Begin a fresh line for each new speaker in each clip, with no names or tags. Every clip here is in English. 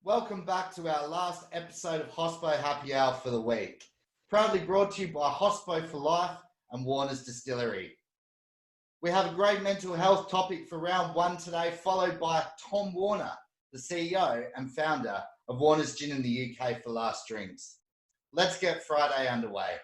Welcome back to our last episode of Hospo Happy Hour for the week. Proudly brought to you by Hospo For Life and Warner's Distillery. We have a great mental health topic for round one today, followed by Tom Warner, the CEO and founder of Warner's Gin in the UK for Last Drinks. Let's get Friday underway.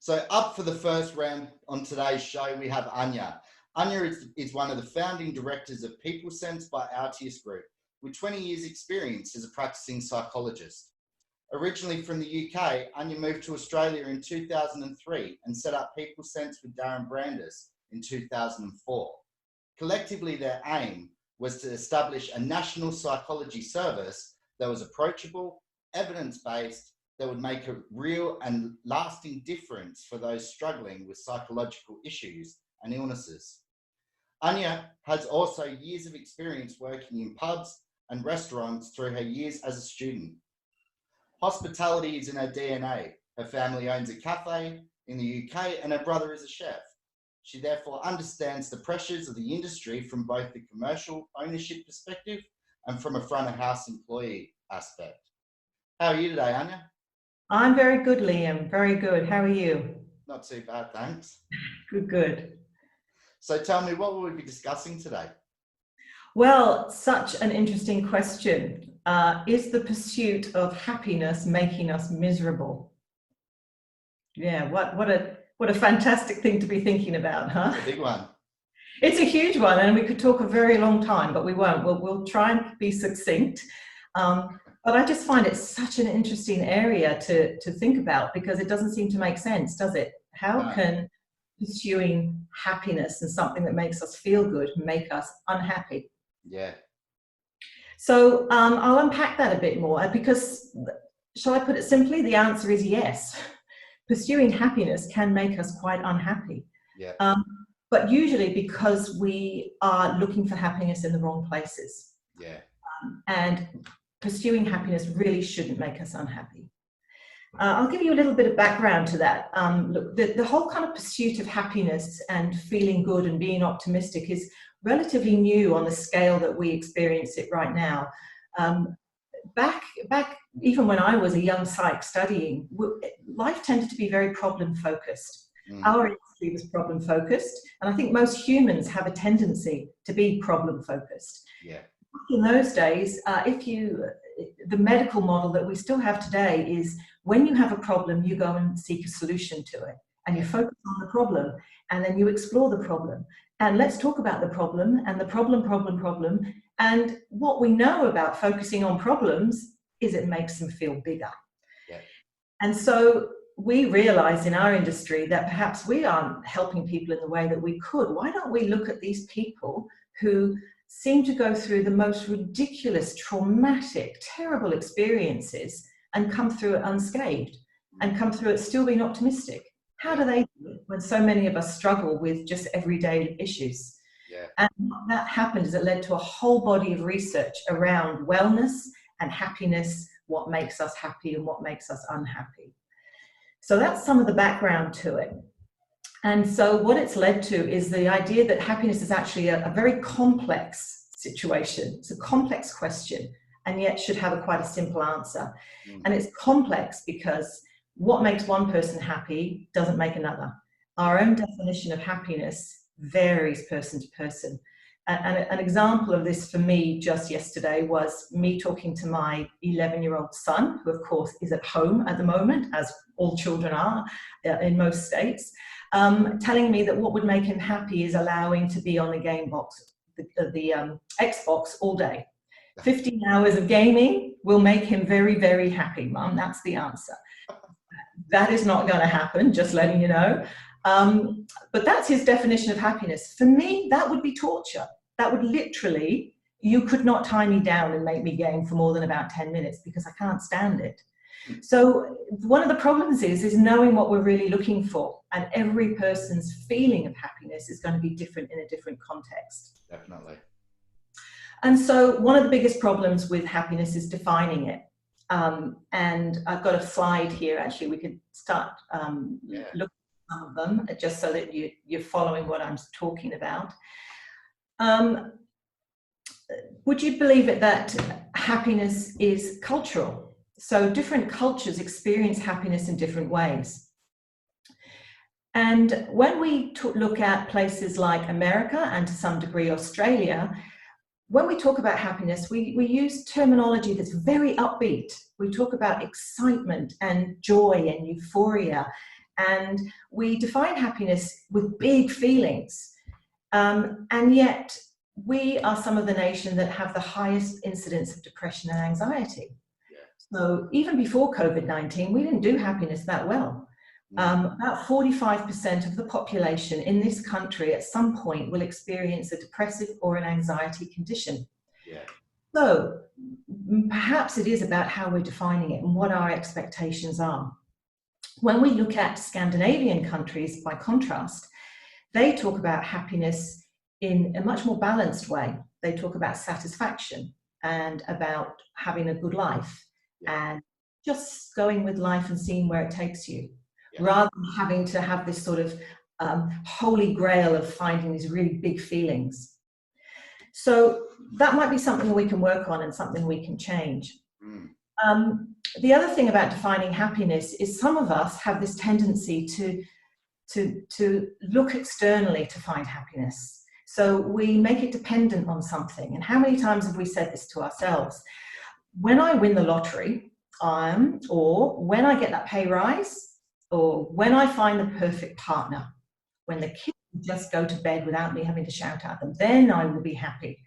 So up for the first round on today's show, we have Anya. Anya is one of the founding directors of People Sense by Altius Group, with 20 years experience as a practicing psychologist. Originally from the UK, Anya moved to Australia in 2003 and set up People Sense with Darren Brandis in 2004. Collectively, their aim was to establish a national psychology service that was approachable, evidence-based, that would make a real and lasting difference for those struggling with psychological issues and illnesses. Anya has also years of experience working in pubs and restaurants through her years as a student. Hospitality is in her DNA. Her family owns a cafe in the UK and her brother is a chef. She therefore understands the pressures of the industry from both the commercial ownership perspective and from a front of house employee aspect. How are you today, Anya?
I'm very good, Liam. Very good. How are you?
Not too bad, thanks.
Good.
So tell me, what will we be discussing today?
Well, such an interesting question. Is the pursuit of happiness making us miserable? Yeah, what a fantastic thing to be thinking about, huh?
It's a big one.
It's a huge one, and we could talk a very long time, but we won't. We'll try and be succinct. But I just find it such an interesting area to think about, because it doesn't seem to make sense, does it? How can pursuing happiness and something that makes us feel good make us unhappy?
Yeah.
So I'll unpack that a bit more, because, shall I put it simply? The answer is yes. Pursuing happiness can make us quite unhappy.
Yeah.
But usually because we are looking for happiness in the wrong places.
Yeah.
And pursuing happiness really shouldn't make us unhappy. I'll give you a little bit of background to that. Look, the whole kind of pursuit of happiness and feeling good and being optimistic is relatively new on the scale that we experience it right now. Back even when I was a young psych studying, life tended to be very problem focused. Our industry was problem focused, and I think most humans have a tendency to be problem focused.
Yeah.
In those days, the medical model that we still have today is, when you have a problem, you go and seek a solution to it, and you focus on the problem, and then you explore the problem. And let's talk about the problem and the problem. And what we know about focusing on problems is it makes them feel bigger.
Yeah.
And so we realize in our industry that perhaps we aren't helping people in the way that we could. Why don't we look at these people who seem to go through the most ridiculous, traumatic, terrible experiences and come through it unscathed, and come through it still being optimistic? How do they do it when so many of us struggle with just everyday issues?
Yeah.
And what that happened is it led to a whole body of research around wellness and happiness, what makes us happy and what makes us unhappy. So that's some of the background to it. And so what it's led to is the idea that happiness is actually a very complex situation. It's a complex question, and yet should have quite a simple answer. And it's complex because what makes one person happy doesn't make another. Our own definition of happiness varies person to person. And an example of this for me just yesterday was me talking to my 11-year-old son, who of course is at home at the moment, as all children are in most states, telling me that what would make him happy is allowing to be on the game box, the Xbox all day. 15 hours of gaming will make him very, very happy, Mum. That's the answer. That is not going to happen, just letting you know. But that's his definition of happiness. For me, that would be torture. That would literally, you could not tie me down and make me game for more than about 10 minutes, because I can't stand it. So one of the problems is knowing what we're really looking for, and every person's feeling of happiness is going to be different in a different context.
Definitely.
And so one of the biggest problems with happiness is defining it. And I've got a slide here, actually. We could start looking at some of them, just so that you're following what I'm talking about. would you believe it that happiness is cultural? So different cultures experience happiness in different ways. And when we look at places like America and to some degree Australia, when we talk about happiness, we use terminology that's very upbeat. We talk about excitement and joy and euphoria, and we define happiness with big feelings. And yet we are some of the nations that have the highest incidence of depression and anxiety.
Yeah.
So even before COVID-19, we didn't do happiness that well. About 45% of the population in this country at some point will experience a depressive or an anxiety condition.
Yeah.
So perhaps it is about how we're defining it and what our expectations are. When we look at Scandinavian countries, by contrast, they talk about happiness in a much more balanced way. They talk about satisfaction and about having a good life, yeah, and just going with life and seeing where it takes you. Yeah. Rather than having to have this sort of holy grail of finding these really big feelings. So that might be something we can work on and something we can change. The other thing about defining happiness is some of us have this tendency to look externally to find happiness. So we make it dependent on something. And how many times have we said this to ourselves? When I win the lottery, or when I get that pay rise, or when I find the perfect partner, when the kids just go to bed without me having to shout at them, then I will be happy.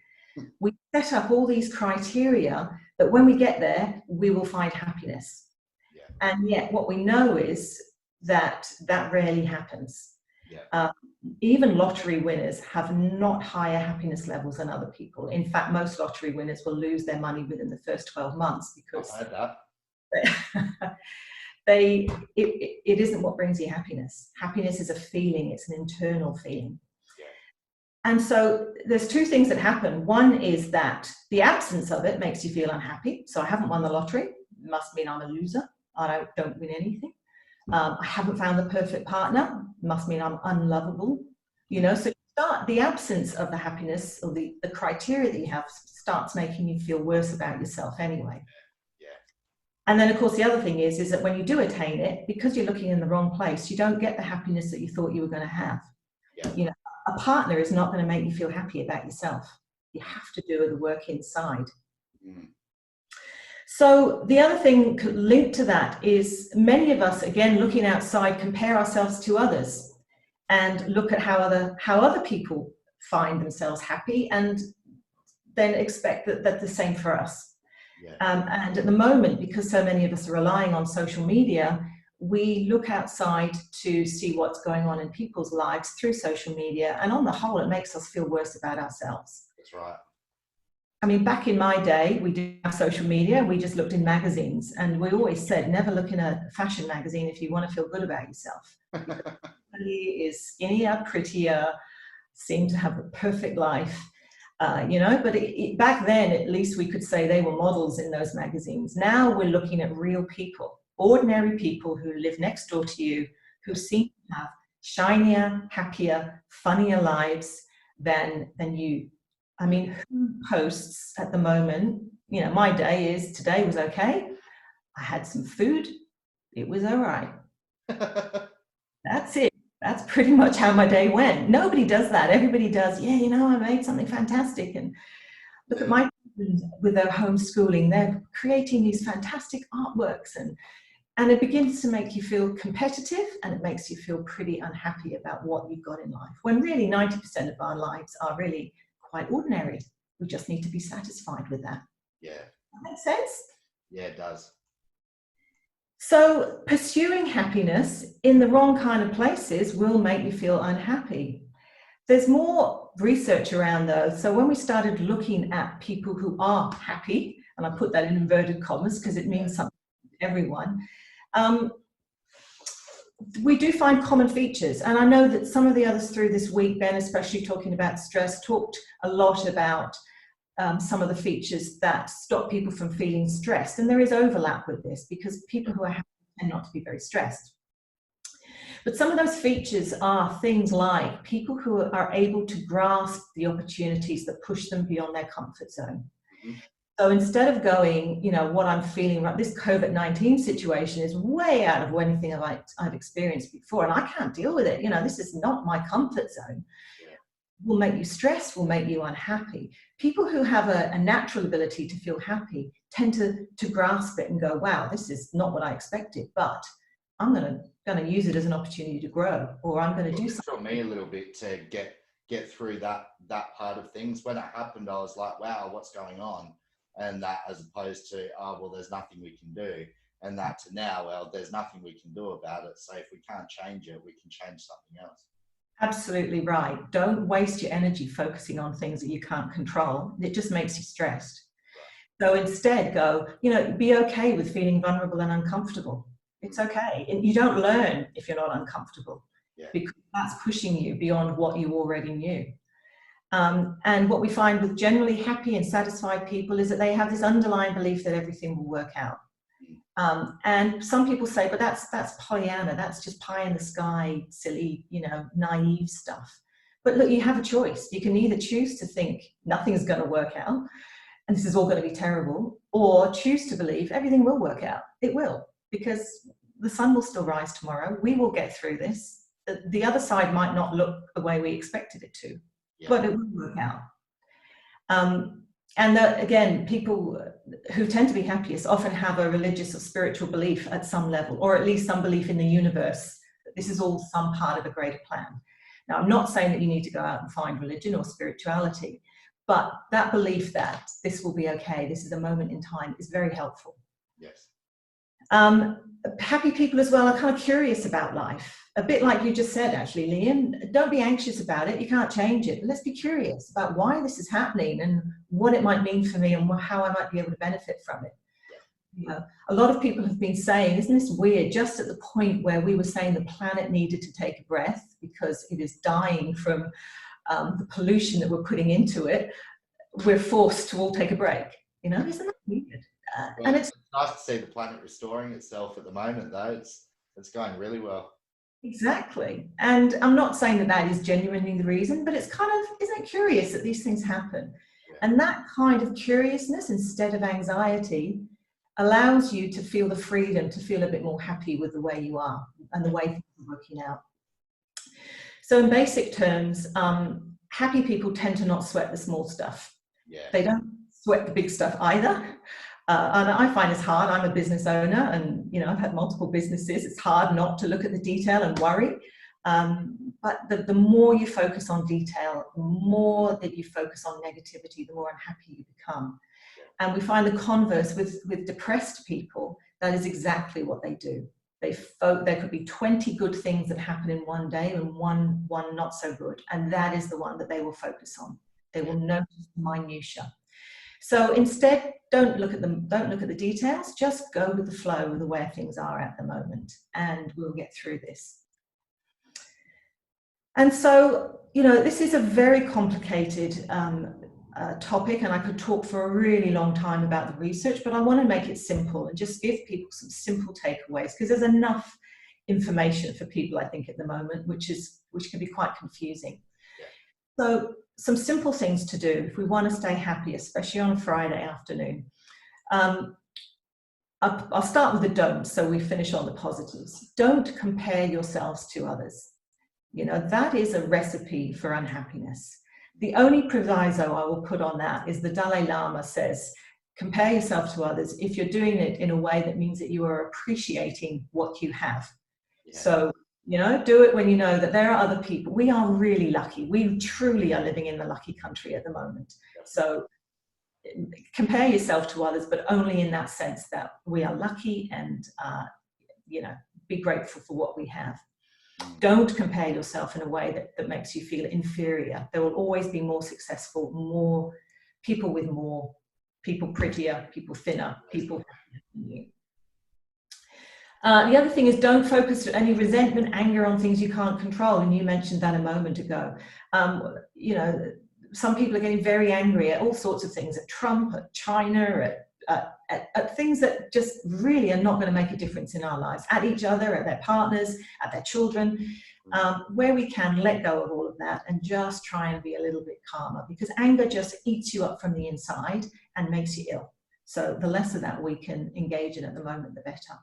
We set up all these criteria that when we get there, we will find happiness. Yeah. And yet what we know is that that rarely happens. Yeah. Even lottery winners have not higher happiness levels than other people. In fact, most lottery winners will lose their money within the first 12 months because
I've heard that.
It isn't what brings you happiness. Happiness is a feeling, it's an internal feeling. Yeah. And so there's two things that happen. One is that the absence of it makes you feel unhappy. So I haven't won the lottery, must mean I'm a loser. I don't win anything. I haven't found the perfect partner, must mean I'm unlovable. You know, so the absence of the happiness or the criteria that you have starts making you feel worse about yourself anyway. And then, of course, the other thing is that when you do attain it, because you're looking in the wrong place, you don't get the happiness that you thought you were going to have. Yeah. You know, a partner is not going to make you feel happy about yourself. You have to do the work inside. Mm. So the other thing linked to that is many of us, again, looking outside, compare ourselves to others and look at how other people find themselves happy and then expect that that's the same for us. Yeah. And at the moment, because so many of us are relying on social media, we look outside to see what's going on in people's lives through social media. And on the whole, it makes us feel worse about ourselves.
That's right.
I mean, back in my day, we didn't have social media. We just looked in magazines. And we always said, never look in a fashion magazine if you want to feel good about yourself. Somebody is skinnier, prettier, seem to have a perfect life. You know, but back then, at least we could say they were models in those magazines. Now we're looking at real people, ordinary people who live next door to you, who seem to have shinier, happier, funnier lives than you. I mean, who posts at the moment? You know, my day is, today was okay. I had some food. It was all right. That's it. That's pretty much how my day went. Nobody does that. Everybody does, yeah, you know, I made something fantastic. And look at my children with their homeschooling. They're creating these fantastic artworks. And it begins to make you feel competitive and it makes you feel pretty unhappy about what you've got in life. When really 90% of our lives are really quite ordinary. We just need to be satisfied with that.
Yeah.
That makes sense?
Yeah, it does.
So pursuing happiness in the wrong kind of places will make you feel unhappy. There's more research around those. So when we started looking at people who are happy, and I put that in inverted commas because it means something to everyone, we do find common features. And I know that some of the others through this week, Ben, especially talking about stress, talked a lot about some of the features that stop people from feeling stressed. And there is overlap with this because people who are happy tend not to be very stressed. But some of those features are things like people who are able to grasp the opportunities that push them beyond their comfort zone.
Mhm.
So instead of going, what I'm feeling right, this COVID-19 situation is way out of anything I've experienced before, and I can't deal with it. This is not my comfort zone.
Yeah.
Will make you stressed, will make you unhappy. People who have a natural ability to feel happy tend to grasp it and go, wow, this is not what I expected, but I'm going to use it as an opportunity to grow, or I'm going to do something.
It took me a little bit to get through that part of things. When it happened, I was like, wow, what's going on? And that, as opposed to, oh, well, there's nothing we can do. And that to now, well, there's nothing we can do about it. So if we can't change it, we can change something else.
Absolutely right. Don't waste your energy focusing on things that you can't control. It just makes you stressed. Right. So instead go, be okay with feeling vulnerable and uncomfortable. It's okay. And you don't learn if you're not uncomfortable, because that's pushing you beyond what you already knew. And what we find with generally happy and satisfied people is that they have this underlying belief that everything will work out. And some people say, but that's Pollyanna, that's just pie in the sky, silly, naive stuff. But look, you have a choice. You can either choose to think nothing's going to work out and this is all going to be terrible, or choose to believe everything will work out. It will, because the sun will still rise tomorrow. We will get through this. The other side might not look the way we expected it to, but it will work out. And again, people who tend to be happiest often have a religious or spiritual belief at some level, or at least some belief in the universe, that this is all some part of a greater plan. Now, I'm not saying that you need to go out and find religion or spirituality, but that belief that this will be okay, this is a moment in time, is very helpful.
Yes.
Happy people as well are kind of curious about life. A bit like you just said, actually, Liam. Don't be anxious about it. You can't change it. But let's be curious about why this is happening and what it might mean for me and how I might be able to benefit from it. A lot of people have been saying, isn't this weird? Just at the point where we were saying the planet needed to take a breath because it is dying from the pollution that we're putting into it, we're forced to all take a break. Isn't that weird?
And it's nice to see the planet restoring itself at the moment, though. It's going really well.
Exactly. And I'm not saying that is genuinely the reason, but it's kind of, isn't it curious that these things happen? Yeah. And that kind of curiousness instead of anxiety allows you to feel the freedom to feel a bit more happy with the way you are and the way things are working out. So in basic terms, happy people tend to not sweat the small stuff. Yeah. They don't sweat the big stuff either. And I find it's hard. I'm a business owner and, I've had multiple businesses. It's hard not to look at the detail and worry. But the more you focus on detail, the more that you focus on negativity, the more unhappy you become. And we find the converse with depressed people. That is exactly what they do. There could be 20 good things that happen in one day and one not so good. And that is the one that they will focus on. They will notice the minutiae. So instead, don't look at the details, just go with the flow of the way things are at the moment, and we'll get through this. And so, this is a very complicated topic, and I could talk for a really long time about the research, but I want to make it simple and just give people some simple takeaways, because there's enough information for people, I think, at the moment, which can be quite confusing. So some simple things to do if we want to stay happy, especially on a Friday afternoon. I'll start with the don'ts, so we finish on the positives. Don't compare yourselves to others. That is a recipe for unhappiness. The only proviso I will put on that is the Dalai Lama says, compare yourself to others if you're doing it in a way that means that you are appreciating what you have. Yeah. So, do it when you know that there are other people. We are really lucky. We truly are living in the lucky country at the moment. So compare yourself to others, but only in that sense that we are lucky and, be grateful for what we have. Don't compare yourself in a way that makes you feel inferior. There will always be more successful, more people with more, people prettier, people thinner, people happier than you. The other thing is don't focus any resentment, anger on things you can't control. And you mentioned that a moment ago. Some people are getting very angry at all sorts of things, at Trump, at China, at at things that just really are not going to make a difference in our lives, at each other, at their partners, at their children. Where we can, let go of all of that and just try and be a little bit calmer, because anger just eats you up from the inside and makes you ill. So the less of that we can engage in at the moment, the better.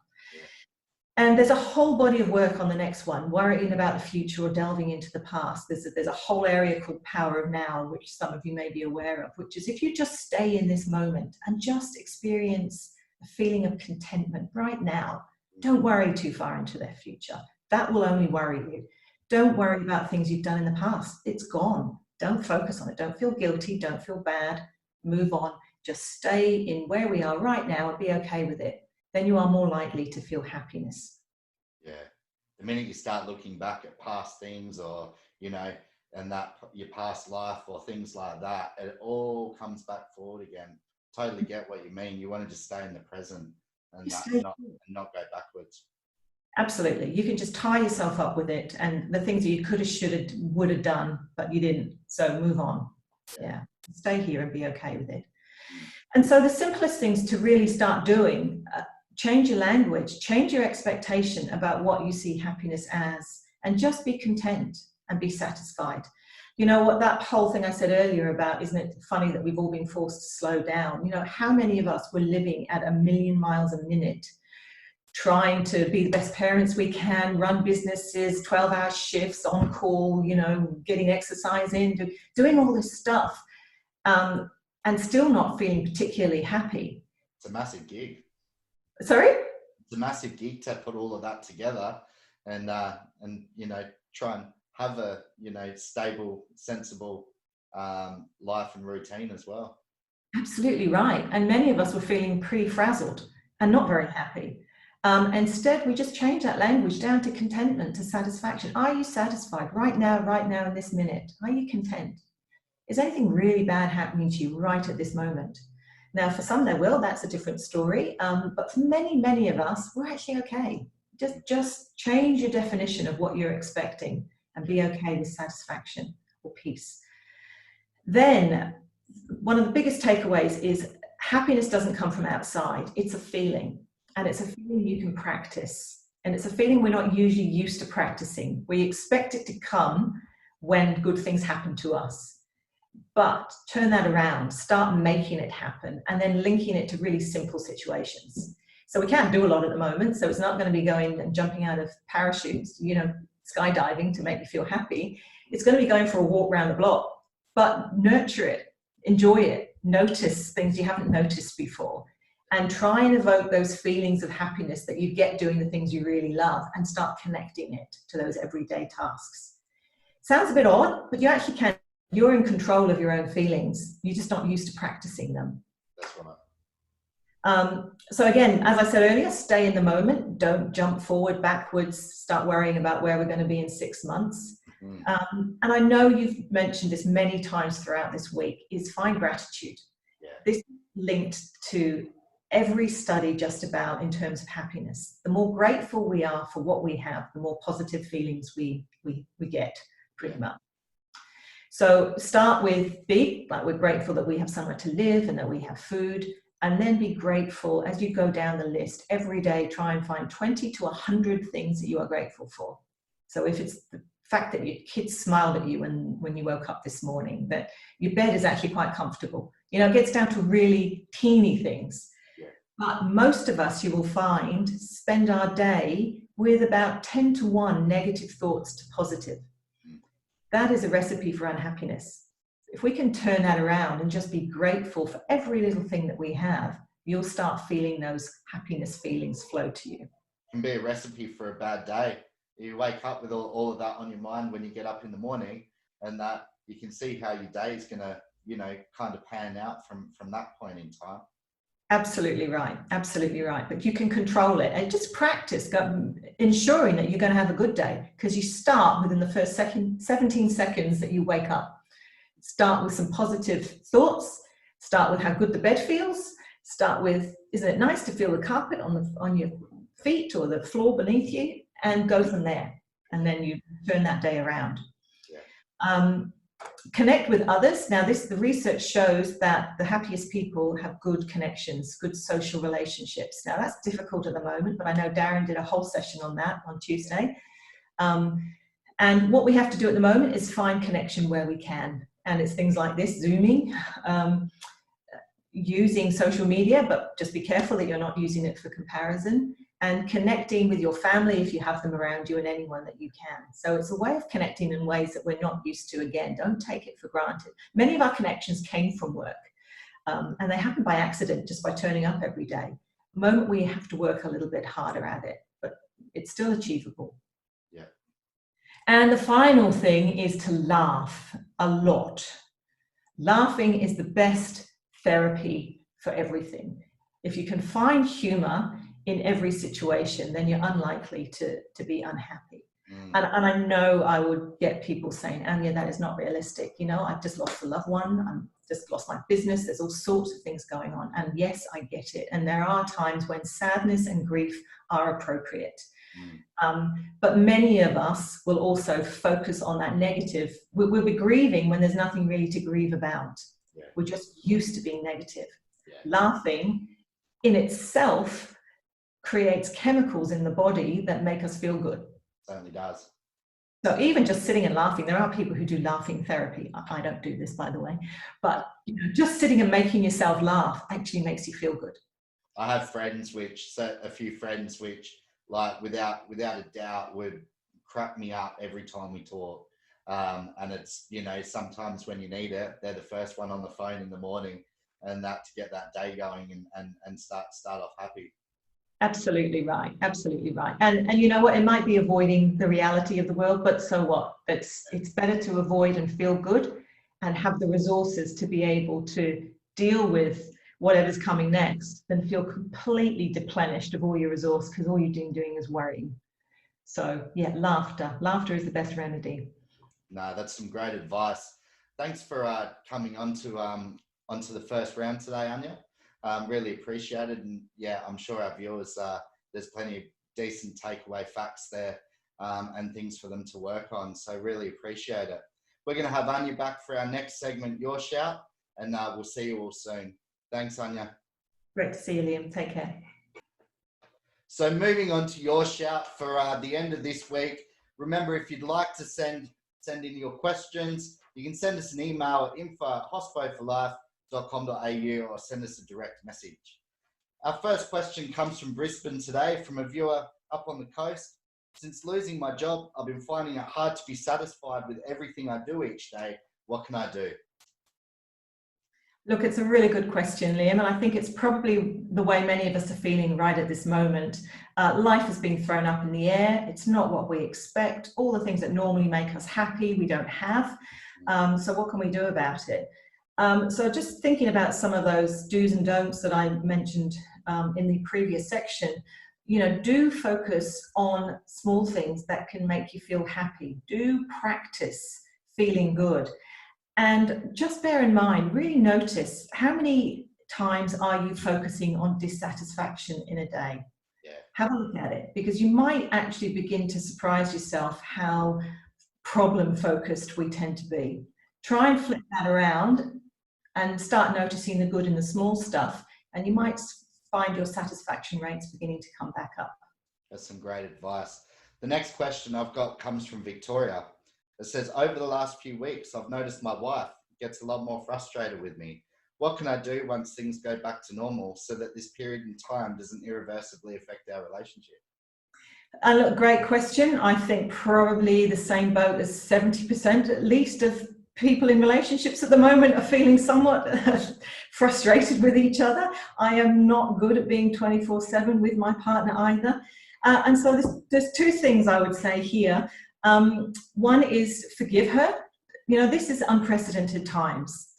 And there's a whole body of work on the next one, worrying about the future or delving into the past. There's a whole area called Power of Now, which some of you may be aware of, which is if you just stay in this moment and just experience a feeling of contentment right now, don't worry too far into their future. That will only worry you. Don't worry about things you've done in the past. It's gone. Don't focus on it. Don't feel guilty. Don't feel bad. Move on. Just stay in where we are right now and be okay with it. Then you are more likely to feel happiness.
Yeah. The minute you start looking back at past things, or, you know, and that your past life or things like that, it all comes back forward again. Totally get what you mean. You want to just stay in the present and not go backwards.
Absolutely. You can just tie yourself up with it and the things that you could have, should have, would have done, but you didn't. So move on. Yeah. Stay here and be okay with it. And so the simplest things to really start doing, change your language, change your expectation about what you see happiness as, and just be content and be satisfied. You know what, that whole thing I said earlier about, isn't it funny that we've all been forced to slow down? You know, how many of us were living at 1,000,000 miles a minute, trying to be the best parents we can, run businesses, 12-hour shifts, on call, you know, getting exercise in, doing all this stuff, and still not feeling particularly happy.
It's a massive gig.
Sorry?
It's a massive gig to put all of that together and you know, try and have a, you know, stable, sensible life and routine as well.
Absolutely right. And many of us were feeling pretty frazzled and not very happy. Instead, we just changed that language down to contentment, to satisfaction. Are you satisfied right now in this minute? Are you content? Is anything really bad happening to you right at this moment? Now, for some there will, that's a different story. But for many, many of us, we're actually okay. Just change your definition of what you're expecting and be okay with satisfaction or peace. Then, one of the biggest takeaways is happiness doesn't come from outside. It's a feeling, and it's a feeling you can practice. And it's a feeling we're not usually used to practicing. We expect it to come when good things happen to us. But turn that around, start making it happen, and then linking it to really simple situations. So we can't do a lot at the moment, so it's not going to be going and jumping out of parachutes, you know, skydiving to make you feel happy. It's going to be going for a walk around the block, but nurture it, enjoy it, notice things you haven't noticed before, and try and evoke those feelings of happiness that you get doing the things you really love, and start connecting it to those everyday tasks. Sounds a bit odd, but you actually can. You're in control of your own feelings. You're just not used to practicing them.
That's right.
So again, as I said earlier, stay in the moment. Don't jump forward, backwards, start worrying about where we're going to be in 6 months. And I know you've mentioned this many times throughout this week, is find gratitude.
Yeah.
This is linked to every study just about in terms of happiness. The more grateful we are for what we have, the more positive feelings we get, pretty much. So start with be, like we're grateful that we have somewhere to live and that we have food, and then be grateful as you go down the list. Every day, try and find 20 to 100 things that you are grateful for. So if it's the fact that your kids smiled at you when you woke up this morning, that your bed is actually quite comfortable, you know, it gets down to really teeny things.
Yeah.
But most of us, you will find, spend our day with about 10 to 1 negative thoughts to positive. That is a recipe for unhappiness. If we can turn that around and just be grateful for every little thing that we have, you'll start feeling those happiness feelings flow to you.
It can be a recipe for a bad day. You wake up with all of that on your mind when you get up in the morning, and that you can see how your day is going to, you know, kind of pan out from that point in time.
Absolutely right. Absolutely right. But you can control it and just practice ensuring that you're going to have a good day, because you start within the first 17 seconds that you wake up. Start with some positive thoughts. Start with how good the bed feels. Start with, isn't it nice to feel the carpet on your feet or the floor beneath you, and go from there. And then you turn that day around.
Yeah.
Connect with others. Now, the research shows that the happiest people have good connections, good social relationships. Now, that's difficult at the moment, but I know Darren did a whole session on that on Tuesday. And what we have to do at the moment is find connection where we can. And it's things like this, Zooming, using social media, but just be careful that you're not using it for comparison, and connecting with your family if you have them around you, and anyone that you can. So it's a way of connecting in ways that we're not used to. Again, don't take it for granted. Many of our connections came from work, and they happen by accident, just by turning up every day. The moment we have to work a little bit harder at it, but it's still achievable.
Yeah.
And the final thing is to laugh a lot. Laughing is the best therapy for everything. If you can find humor in every situation, then you're unlikely to be unhappy. And I know I would get people saying, Anya, that is not realistic. You know, I've just lost a loved one. I've just lost my business. There's all sorts of things going on. And yes, I get it. And there are times when sadness and grief are appropriate. But many of us will also focus on that negative. We'll be grieving when there's nothing really to grieve about. Yeah. We're just used to being negative. Yeah. Laughing in itself creates chemicals in the body that make us feel good.
Certainly does.
So even just sitting and laughing, there are people who do laughing therapy. I don't do this, by the way, but you know, just sitting and making yourself laugh actually makes you feel good.
I have a few friends which, like, without a doubt, would crack me up every time we talk. And it's, you know, sometimes when you need it, they're the first one on the phone in the morning, and that to get that day going and start off happy.
Absolutely right. Absolutely right. And you know what? It might be avoiding the reality of the world, but so what? It's better to avoid and feel good and have the resources to be able to deal with whatever's coming next than feel completely deplenished of all your resource, because all you're doing is worrying. So yeah, laughter is the best remedy.
No, that's some great advice. Thanks for coming onto the first round today, Anya. Really appreciate it. And yeah, I'm sure our viewers, there's plenty of decent takeaway facts there and things for them to work on. So really appreciate it. We're going to have Anya back for our next segment, Your Shout, and we'll see you all soon. Thanks, Anya.
Great to see you, Liam. Take care.
So moving on to Your Shout for the end of this week. Remember, if you'd like to send in your questions, you can send us an email at info@hospoforlife.com.au or send us a direct message. Our first question comes from Brisbane today, from a viewer up on the coast. Since losing my job, I've been finding it hard to be satisfied with everything I do each day. What can I do?
Look, it's a really good question, Liam, and I think it's probably the way many of us are feeling right at this moment. Life has been thrown up in the air. It's not what we expect. All the things that normally make us happy, we don't have. So what can we do about it? So just thinking about some of those do's and don'ts that I mentioned in the previous section, you know, do focus on small things that can make you feel happy. Do practice feeling good. And just bear in mind, really notice how many times are you focusing on dissatisfaction in a day? Yeah. Have a look at it, because you might actually begin to surprise yourself how problem focused we tend to be. Try and flip that around and start noticing the good in the small stuff, and you might find your satisfaction rates beginning to come back up.
That's some great advice. The next question I've got comes from Victoria. It says, over the last few weeks, I've noticed my wife gets a lot more frustrated with me. What can I do once things go back to normal so that this period in time doesn't irreversibly affect our relationship?
Look, great question. I think probably the same boat as 70% at least of people in relationships at the moment are feeling somewhat frustrated with each other. I am not good at being 24/7 with my partner either. And so there's two things I would say here. One is forgive her. You know, this is unprecedented times.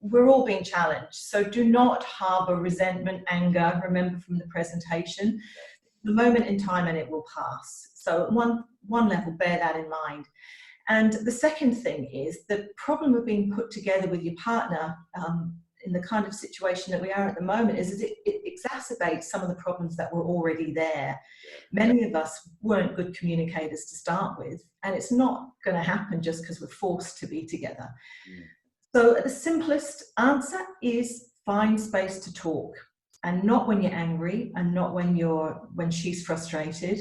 We're all being challenged. So do not harbor resentment, anger. Remember from the presentation, the moment in time and it will pass. So at one level, bear that in mind. And the second thing is the problem of being put together with your partner in the kind of situation that we are at the moment is it exacerbates some of the problems that were already there. Many of us weren't good communicators to start with, and it's not going to happen just because we're forced to be together. So the simplest answer is find space to talk, and not when you're angry and not when she's frustrated.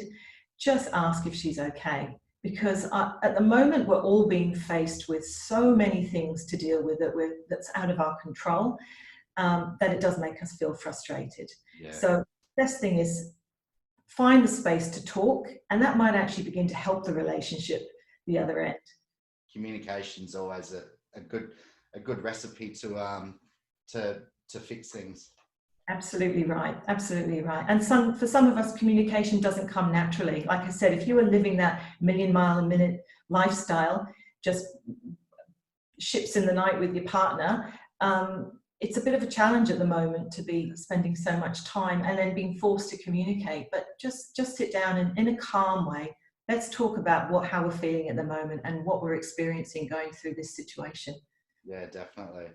Just ask if she's okay. Because at the moment we're all being faced with so many things to deal with that's out of our control, that it does make us feel frustrated. So best thing is find the space to talk, and that might actually begin to help the relationship the other end.
Communication's always a good recipe to fix things.
Absolutely right. Absolutely right. And for some of us, communication doesn't come naturally. Like I said, if you were living that million-mile-a-minute lifestyle, just ships in the night with your partner, it's a bit of a challenge at the moment to be spending so much time and then being forced to communicate. But just sit down and in a calm way, let's talk about how we're feeling at the moment and what we're experiencing going through this situation.
Yeah, definitely.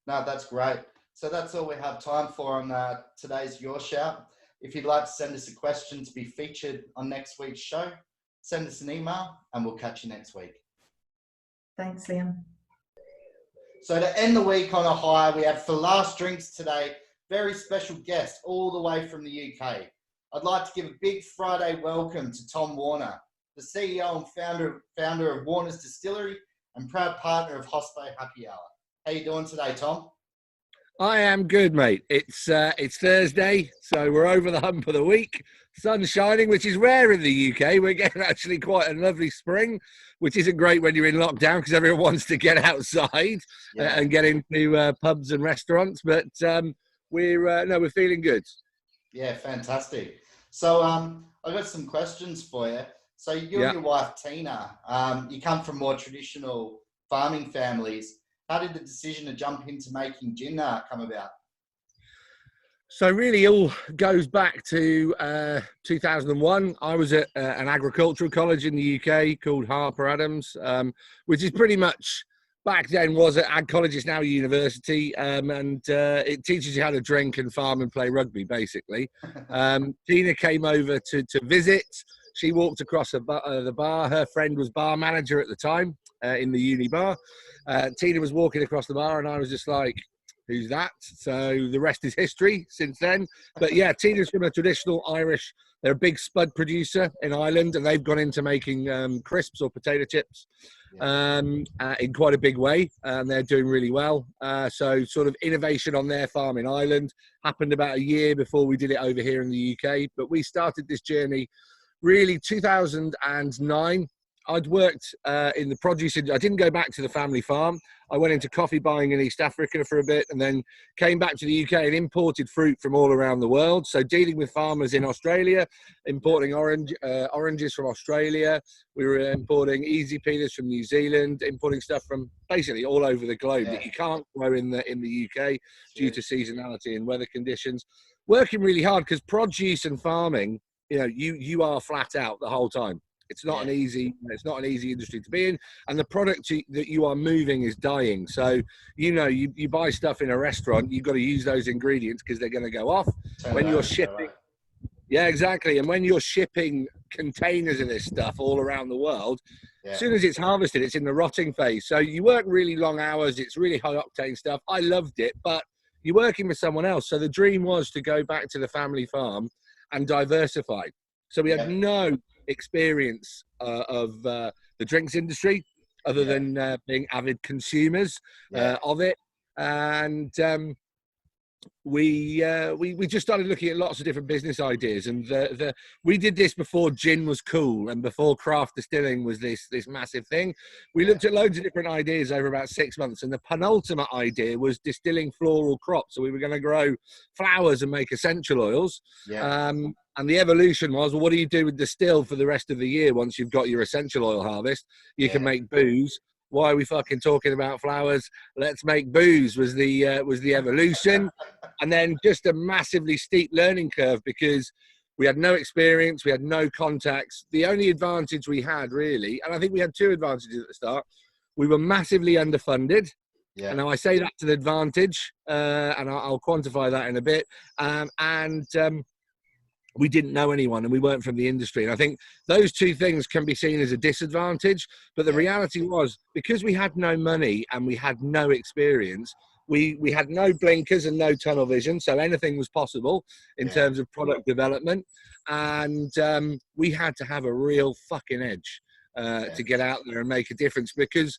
No, that's great. So that's all we have time for on today's Your Shout. If you'd like to send us a question to be featured on next week's show, send us an email and we'll catch you next week.
Thanks, Liam.
So to end the week on a high, we have for last drinks today, very special guest all the way from the UK. I'd like to give a big Friday welcome to Tom Warner, the CEO and founder of Warner's Distillery and proud partner of Hospo Happy Hour. How you doing today, Tom?
I am good, mate. It's Thursday, so we're over the hump of the week. Sun's shining, which is rare in the UK. We're getting actually quite a lovely spring, which isn't great when you're in lockdown because everyone wants to get outside and get into pubs and restaurants. But we're feeling good.
Yeah, fantastic. So I've got some questions for you. So you and your wife Tina, you come from more traditional farming families. How did the decision to jump into making gin come about?
So really all goes back to 2001. I was at an agricultural college in the UK called Harper Adams, which is pretty much, back then was at Ag College, it's now a university, and it teaches you how to drink and farm and play rugby, basically. Tina came over to visit. She walked across the bar. Her friend was bar manager at the time in the uni bar. Tina was walking across the bar and I was just like, who's that? So the rest is history since then. But yeah, Tina's from a traditional Irish, they're a big spud producer in Ireland and they've gone into making crisps or potato chips in quite a big way. And they're doing really well. So sort of innovation on their farm in Ireland happened about a year before we did it over here in the UK. But we started this journey really 2009. I'd worked in the produce industry. I didn't go back to the family farm. I went into coffee buying in East Africa for a bit and then came back to the UK and imported fruit from all around the world. So dealing with farmers in Australia, importing oranges from Australia. We were importing easy peelers from New Zealand, importing stuff from basically all over the globe that you can't grow in the UK due to seasonality and weather conditions. Working really hard because produce and farming, you know, you are flat out the whole time. It's not an easy industry to be in, and the product that you are moving is dying. So, you know, you buy stuff in a restaurant, you've got to use those ingredients because they're going to go off. When you're shipping, yeah, exactly. And when you're shipping containers of this stuff all around the world, as soon as it's harvested, it's in the rotting phase. So you work really long hours. It's really high octane stuff. I loved it, but you're working with someone else. So the dream was to go back to the family farm and diversify. So we had no experience of the drinks industry other than being avid consumers of it, and we just started looking at lots of different business ideas, and we did this before gin was cool and before craft distilling was this massive thing. We looked at loads of different ideas over about 6 months, and the penultimate idea was distilling floral crops. So we were going to grow flowers and make essential oils. And the evolution was, well, what do you do with distill for the rest of the year once you've got your essential oil harvest? You can make booze. Why are we fucking talking about flowers? Let's make booze was the evolution. And then just a massively steep learning curve because we had no experience, we had no contacts. The only advantage we had really, and I think we had two advantages at the start, we were massively underfunded.
Yeah.
And now I say that to the advantage, and I'll quantify that in a bit. We didn't know anyone and we weren't from the industry. And I think those two things can be seen as a disadvantage. But the reality was, because we had no money and we had no experience, we had no blinkers and no tunnel vision. So anything was possible in terms of product development. And we had to have a real fucking edge to get out there and make a difference, because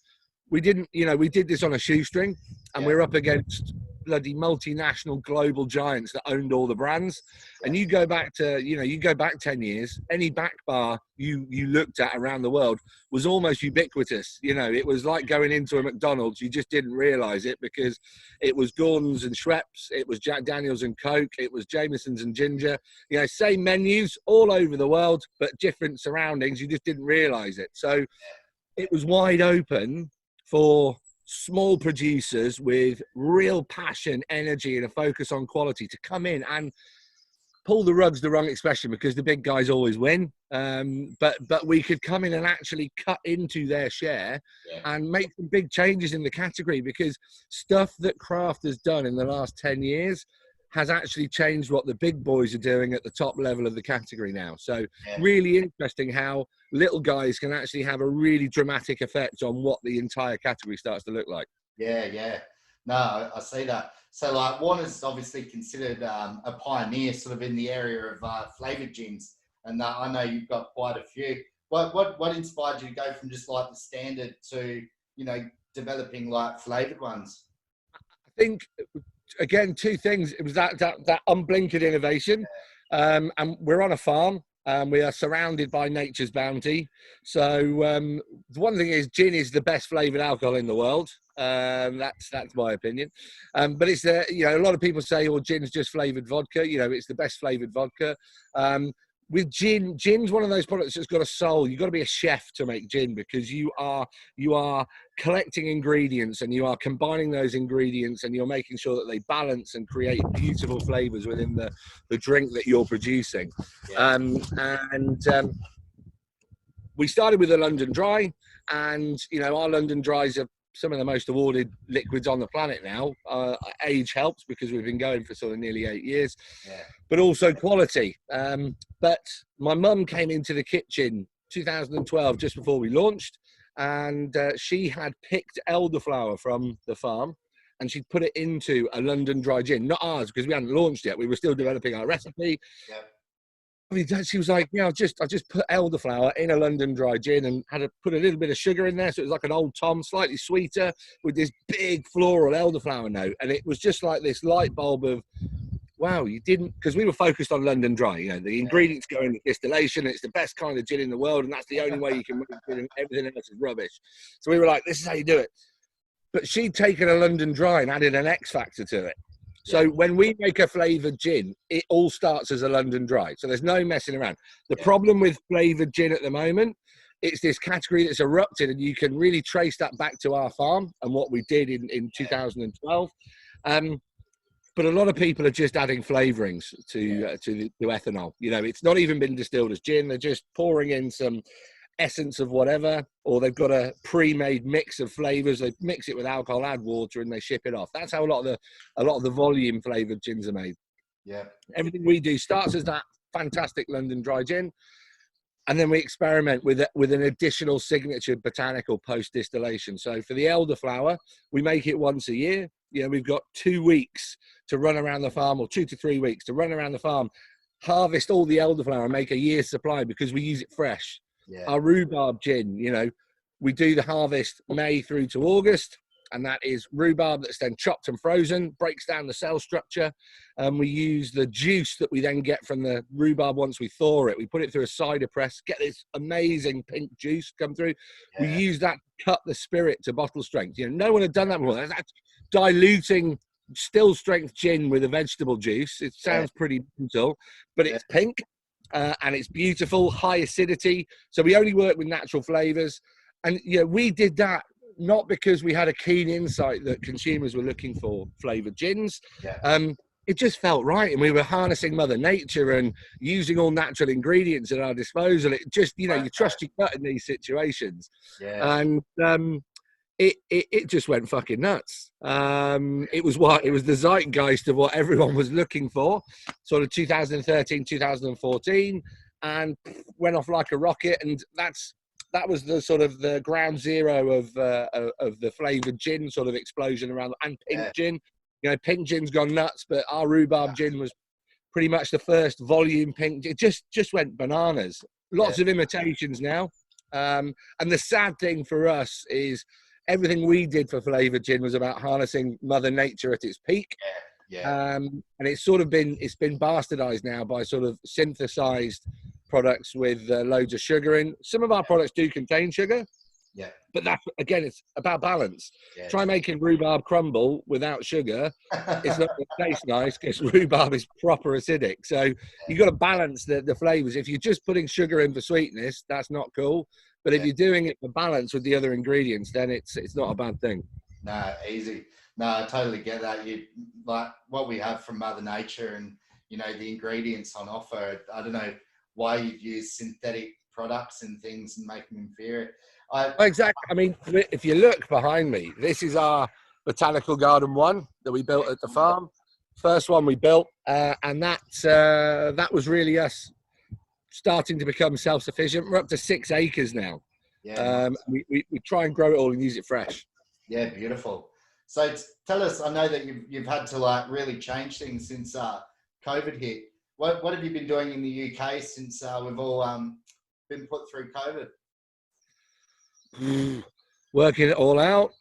we didn't, we did this on a shoestring, and we were up against bloody multinational global giants that owned all the brands. And you go back to, you go back 10 years, any back bar you looked at around the world was almost ubiquitous. It was like going into a McDonald's. You just didn't realize it, because it was Gordon's and Schweppes, it was Jack Daniels and Coke, it was Jameson's and Ginger, same menus all over the world, but different surroundings. You just didn't realize it. So it was wide open for small producers with real passion, energy, and a focus on quality to come in and pull the rug's the wrong expression, because the big guys always win. But we could come in and actually cut into their share and make some big changes in the category, because stuff that craft has done in the last 10 years has actually changed what the big boys are doing at the top level of the category now. So really interesting how little guys can actually have a really dramatic effect on what the entire category starts to look like.
Yeah. No, I see that. So like Warner's obviously considered a pioneer sort of in the area of flavored gins. And I know you've got quite a few. What inspired you to go from just like the standard to, developing like flavored ones?
I think, again, two things. It was that unblinkered innovation, and we're on a farm. We are surrounded by nature's bounty. So the one thing is, gin is the best flavored alcohol in the world. That's my opinion. But it's a lot of people say, "Oh, gin's just flavored vodka." It's the best flavored vodka. With gin's one of those products that's got a soul. You've got to be a chef to make gin, because you are collecting ingredients and you are combining those ingredients and you're making sure that they balance and create beautiful flavors within the drink that you're producing. We started with a London Dry, and our London Dries are some of the most awarded liquids on the planet now. Age helps, because we've been going for sort of nearly 8 years, but also quality. But my mum came into the kitchen 2012, just before we launched, and she had picked elderflower from the farm, and she'd put it into a London Dry gin, not ours, because we hadn't launched yet. We were still developing our recipe. She was like, I just put elderflower in a London Dry gin and had to put a little bit of sugar in there, so it was like an Old Tom, slightly sweeter, with this big floral elderflower note. And it was just like this light bulb of, wow, you didn't, because we were focused on London Dry. The ingredients go into distillation. It's the best kind of gin in the world, and that's the only way you can make it, and everything else is rubbish. So we were like, this is how you do it. But she'd taken a London Dry and added an X factor to it. So when we make a flavoured gin, it all starts as a London Dry. So there's no messing around. The problem with flavoured gin at the moment, it's this category that's erupted, and you can really trace that back to our farm and what we did in 2012. But a lot of people are just adding flavourings to ethanol. It's not even been distilled as gin. They're just pouring in some essence of whatever, or they've got a pre-made mix of flavors. They mix it with alcohol, add water, and they ship it off. That's how a lot of the volume flavored gins are made. Everything we do starts as that fantastic London Dry gin, and then we experiment with an additional signature botanical post distillation. So for the elderflower, we make it once a year. We've got 2 weeks to run around the farm, or 2 to 3 weeks to run around the farm, harvest all the elderflower, and make a year's supply, because we use it fresh. Our rhubarb gin, we do the harvest May through to August, and that is rhubarb that's then chopped and frozen, breaks down the cell structure, and we use the juice that we then get from the rhubarb once we thaw it. We put it through a cider press, get this amazing pink juice come through. We use that to cut the spirit to bottle strength. No one had done that before. That's diluting still strength gin with a vegetable juice. It sounds pretty brutal, but it's pink. And it's beautiful, high acidity. So we only work with natural flavors. And we did that not because we had a keen insight that consumers were looking for flavored gins. It just felt right. And we were harnessing Mother Nature and using all natural ingredients at our disposal. It just, you trust your gut in these situations. And it just went fucking nuts. It was the zeitgeist of what everyone was looking for, sort of 2013, 2014, and went off like a rocket. And that was the sort of the ground zero of the flavored gin sort of explosion around, and pink gin. You know, pink gin's gone nuts, but our rhubarb gin was pretty much the first volume pink. It just went bananas. Lots of imitations now. And the sad thing for us is everything we did for flavored gin was about harnessing Mother Nature at its peak. And it's been bastardized now by sort of synthesized products with loads of sugar in. Some of our products do contain sugar. But that, again, it's about balance. Try making rhubarb crumble without sugar. It's not going to taste nice because rhubarb is proper acidic. So you've got to balance the flavors. If you're just putting sugar in for sweetness, that's not cool. But if you're doing it for balance with the other ingredients, then it's not a bad thing.
No, easy. No, I totally get that. You like what we have from Mother Nature, and you know the ingredients on offer. I don't know why you'd use synthetic products and things and make them inferior.
Exactly. I mean, if you look behind me, this is our botanical garden one that we built at the farm. First one we built, and that was really us starting to become self-sufficient. We're up to 6 acres now.
Nice.
We try and grow it all and use it fresh.
Yeah, beautiful. So tell us, I know that you've had to like really change things since COVID hit. What have you been doing in the UK since we've all been put through COVID?
Working it all out.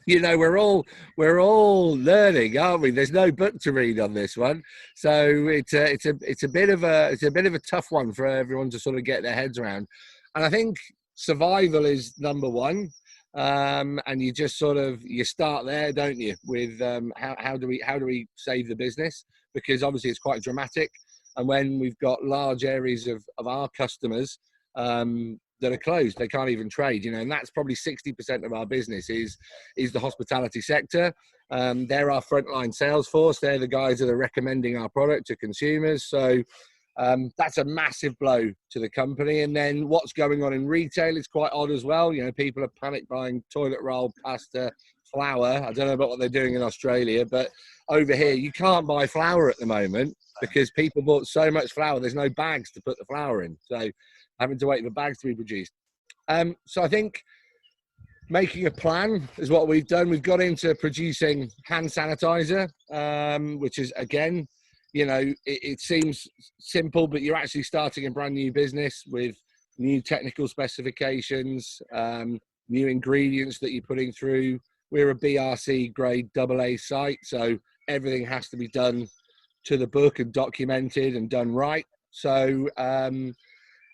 You know, we're all learning, aren't we? There's no book to read on this one, so it's a bit of a tough one for everyone to sort of get their heads around. And I think survival is number one. And you just sort of you start there, don't you? With how do we save the business? Because obviously it's quite dramatic, and when we've got large areas of our customers that are closed, they can't even trade, you know, and that's probably 60% of our business is the hospitality sector. They're our frontline sales force. They're the guys that are recommending our product to consumers. So that's a massive blow to the company. And then what's going on in retail is quite odd as well. You know, people are panic buying toilet roll, pasta, flour. I don't know about what they're doing in Australia, but over here you can't buy flour at the moment because people bought so much flour. There's no bags to put the flour in. So having to wait for bags to be produced. So I think making a plan is what we've done. We've got into producing hand sanitizer, which is, again, you know, it seems simple, but you're actually starting a brand new business with new technical specifications, new ingredients that you're putting through. We're a BRC grade AA site, so everything has to be done to the book and documented and done right. So,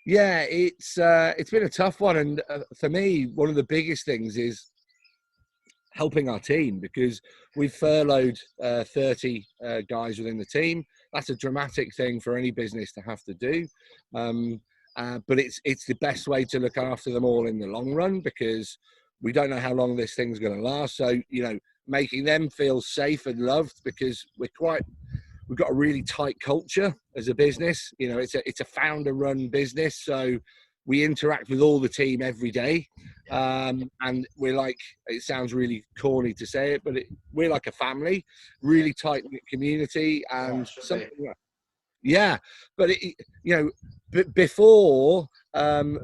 yeah, it's been a tough one, and for me, one of the biggest things is helping our team, because we've furloughed 30 guys within the team. That's a dramatic thing for any business to have to do, but it's the best way to look after them all in the long run, because we don't know how long this thing's going to last. So, you know, making them feel safe and loved, because we've got a really tight culture as a business. You know, it's a founder-run business, so we interact with all the team every day, and we're like, it sounds really corny to say it, but we're like a family, really tight-knit community, and but you know, before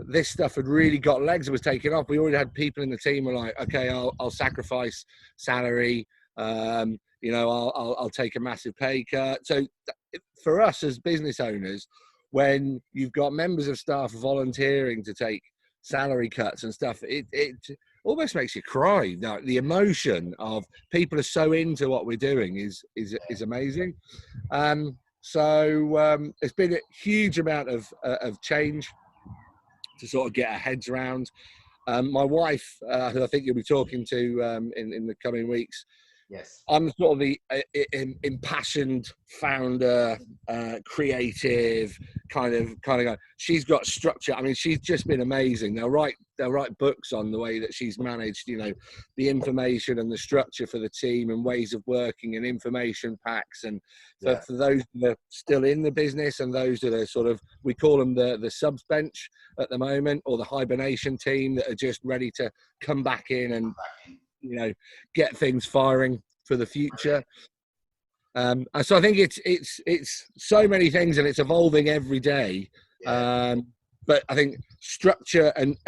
this stuff had really got legs and was taking off, we already had people in the team who were like, okay, I'll sacrifice salary. You know, I'll take a massive pay cut. So for us as business owners, when you've got members of staff volunteering to take salary cuts and stuff, it almost makes you cry. Now, the emotion of people are so into what we're doing is amazing. So it's been a huge amount of change to sort of get our heads around. My wife, who I think you'll be talking to in the coming weeks,
yes,
I'm sort of the impassioned founder, creative, kind of go. She's got structure. I mean, she's just been amazing. They'll write books on the way that she's managed, you know, the information and the structure for the team and ways of working and information packs. And for those that are still in the business and those that are sort of, we call them the subs bench at the moment, or the hibernation team that are just ready to come back in and, you know, get things firing for the future. So I think it's so many things, and it's evolving every day. But I think structure and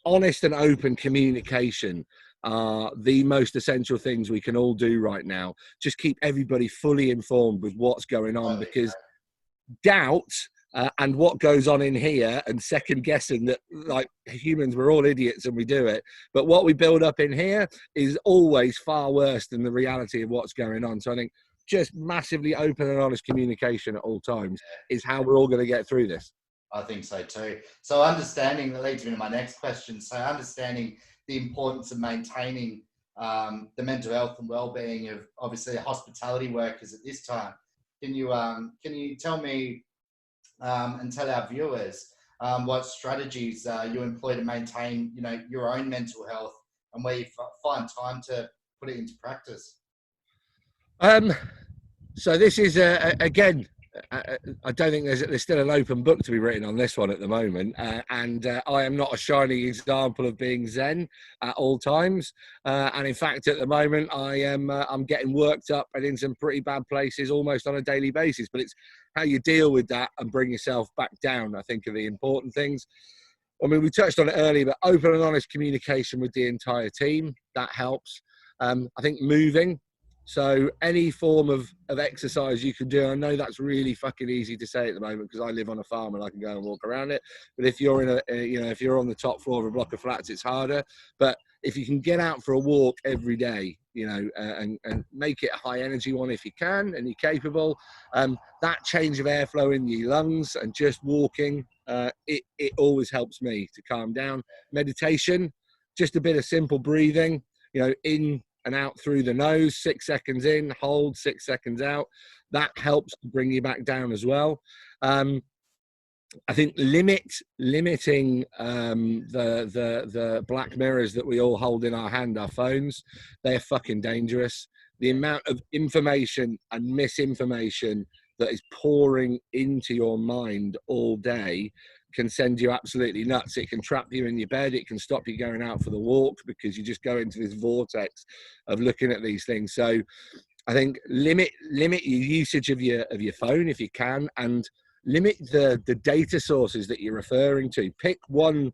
honest and open communication are the most essential things we can all do right now. Just keep everybody fully informed with what's going on, because doubt and what goes on in here and second guessing that, like humans, we're all idiots and we do it. But what we build up in here is always far worse than the reality of what's going on. So I think just massively open and honest communication at all times is how we're all going to get through this.
I think so too. So understanding, that leads me to my next question. So understanding the importance of maintaining the mental health and well-being of obviously hospitality workers at this time. Can you tell me and tell our viewers what strategies you employ to maintain, you know, your own mental health, and where you find time to put it into practice?
So this is again, I don't think there's still an open book to be written on this one at the moment, and I am not a shining example of being zen at all times. And in fact, at the moment, I'm getting worked up and in some pretty bad places almost on a daily basis. But it's how you deal with that and bring yourself back down, I think, are the important things. I mean, we touched on it earlier, but open and honest communication with the entire team, that helps. I think moving. So any form of exercise you can do. I know that's really fucking easy to say at the moment because I live on a farm and I can go and walk around it. But if you're in if you're on the top floor of a block of flats, it's harder. But if you can get out for a walk every day, you know, and make it a high energy one if you can and you're capable, that change of airflow in your lungs and just walking, it always helps me to calm down. Meditation, just a bit of simple breathing, you know, in and out through the nose, 6 seconds in, hold, 6 seconds out. That helps to bring you back down as well. I think limiting the black mirrors that we all hold in our hand, our phones, they're fucking dangerous. The amount of information and misinformation that is pouring into your mind all day can send you absolutely nuts. It can trap you in your bed. It can stop you going out for the walk because you just go into this vortex of looking at these things. So I think limit your usage of your phone if you can, and limit the data sources that you're referring to. Pick one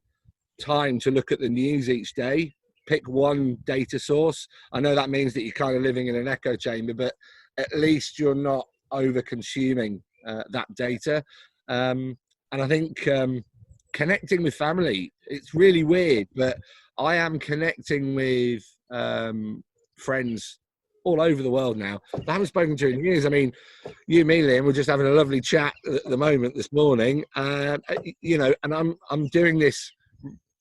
time to look at the news each day. Pick one data source. I know that means that you're kind of living in an echo chamber, but at least you're not over consuming that data. And I think connecting with family, it's really weird, but I am connecting with friends all over the world now that I haven't spoken to in years. I mean, you and me, Liam, we're just having a lovely chat at the moment this morning, you know, and I'm doing this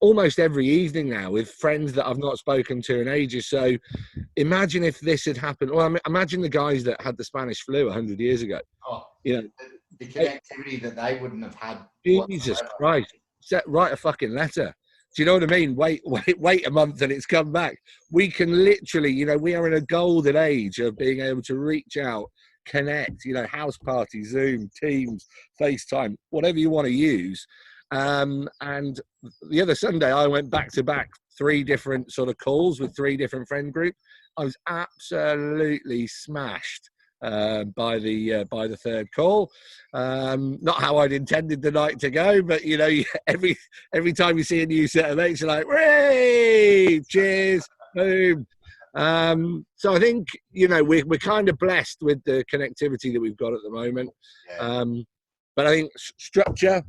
almost every evening now with friends that I've not spoken to in ages. So imagine if this had happened. Well, imagine the guys that had the Spanish flu 100 years ago.
Oh,
you know,
the connectivity that they wouldn't have had.
Jesus Christ, write a fucking letter. Do you know what I mean? Wait a month and it's come back. We can literally, you know, we are in a golden age of being able to reach out, connect, you know, house parties, Zoom, Teams, FaceTime, whatever you want to use. And the other Sunday, I went back to back 3 different sort of calls with 3 different friend groups. I was absolutely smashed by the third call. Not how I'd intended the night to go, but you know, every time you see a new set of mates, you're like, "Hey, cheers, boom." So I think, you know, we're kind of blessed with the connectivity that we've got at the moment. But I think structure,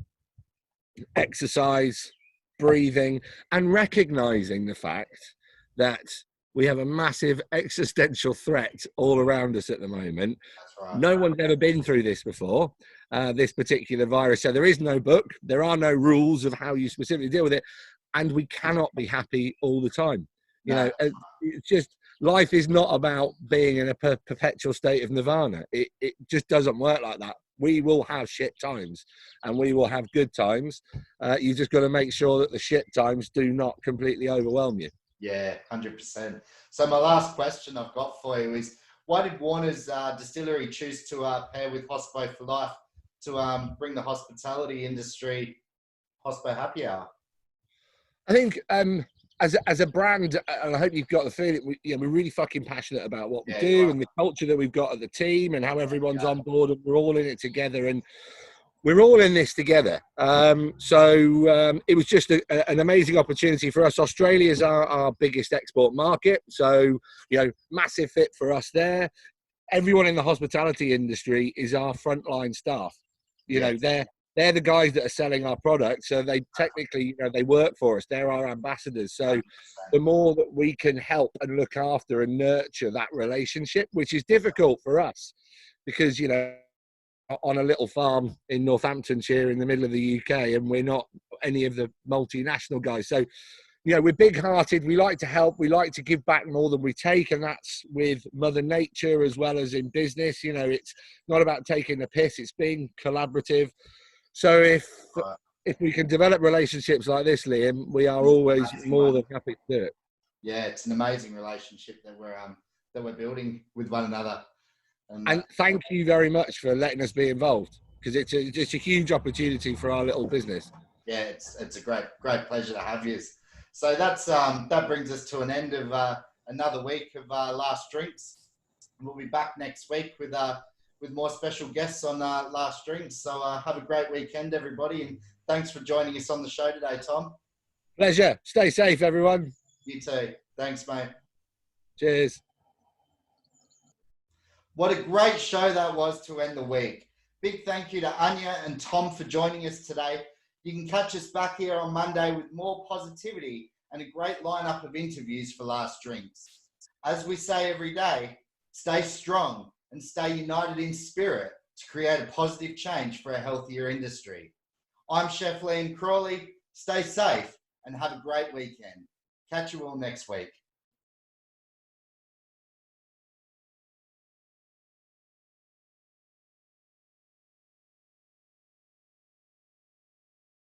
exercise, breathing, and recognizing the fact that we have a massive existential threat all around us at the moment.
That's right.
No one's ever been through this before, this particular virus. So there is no book. There are no rules of how you specifically deal with it. And we cannot be happy all the time. You know, it's just, life is not about being in a perpetual state of nirvana. It just doesn't work like that. we will have shit times and we will have good times. You just got to make sure that the shit times do not completely overwhelm you.
Yeah, 100%. So my last question I've got for you is, why did Warner's Distillery choose to pair with Hospo For Life to bring the hospitality industry Hospo Happy Hour?
I think as a brand, and I hope you've got the feeling, we're really fucking passionate about what we do and the culture that we've got at the team and how everyone's on board and we're all in it together and we're all in this together. So it was just an amazing opportunity for us. Australia is our biggest export market. So, massive fit for us there. Everyone in the hospitality industry is our frontline staff. They're the guys that are selling our product. So they technically, they work for us. They're our ambassadors. So the more that we can help and look after and nurture that relationship, which is difficult for us because, on a little farm in Northamptonshire in the middle of the UK, and we're not any of the multinational guys. So, we're big-hearted. We like to help. We like to give back more than we take, and that's with Mother Nature as well as in business. It's not about taking the piss. It's being collaborative. So if we can develop relationships like this, Liam, we are always more than happy to do it.
Yeah, it's an amazing relationship that we're building with one another.
And thank you very much for letting us be involved, because it's just a huge opportunity for our little business.
Yeah, it's a great pleasure to have you. So that brings us to an end of another week of Last Drinks. We'll be back next week with more special guests on Last Drinks. So have a great weekend, everybody, and thanks for joining us on the show today, Tom.
Pleasure. Stay safe, everyone.
You too. Thanks, mate.
Cheers.
What a great show that was to end the week. Big thank you to Anya and Tom for joining us today. You can catch us back here on Monday with more positivity and a great lineup of interviews for Last Drinks. As we say every day, stay strong and stay united in spirit to create a positive change for a healthier industry. I'm Chef Liam Crawley. Stay safe and have a great weekend. Catch you all next week.